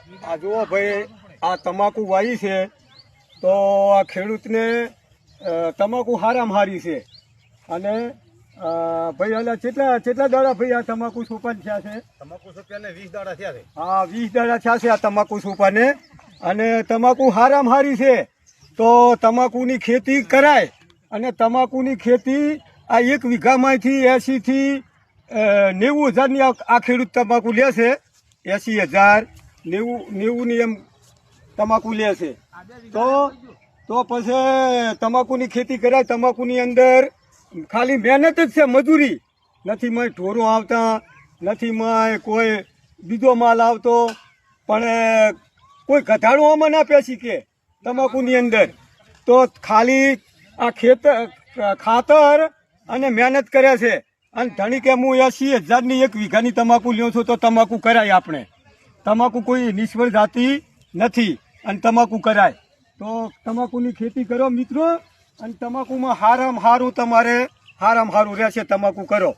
આ જુઓ ભાઈ, આ તમાકુ વાવી છે તો આ ખેડૂતને તમાકુ હારામાં હારી છે. અને ભાઈ એટલે કેટલા દાડા ભાઈ આ તમાકુ સોપાન થયા છે? તમાકુ સોપાને 20 દાડા થયા છે. હા, 20 દાડા થયા છે આ તમાકુ સોપાને. અને તમાકુ હારામાં હારી છે તો તમાકુની ખેતી કરાય. અને તમાકુની ખેતી આ 1 વીઘામાંથી 80 થી 90,000ની આ ખેડૂત તમાકુ લે છે. 80,000 90ની એમ તમાકુ લે છે. તો પછી તમાકુની ખેતી કરાય. તમાકુની અંદર ખાલી મહેનત જ છે, મજૂરી નથી. મય ઢોરો આવતા નથી, મય કોઈ બીજો માલ આવતો, પણ કોઈ ગધાડો આમાં ના પેસી કે તમાકુની અંદર. તો ખાલી આ ખાતર અને મહેનત કરે છે. અને ધણી કે હું 80,000ની 1 વીઘાની તમાકુ લ્યો છું તો તમાકુ કરાય. આપણે તમાકુ કોઈ નિષ્ફળ જાતી નથી અને તમાકુ કરાય. તો તમાકુની ખેતી કરો મિત્રો, અને તમાકુમાં હારામાં હારું તમારે હારામાં હારું રહેશે. તમાકુ કરો.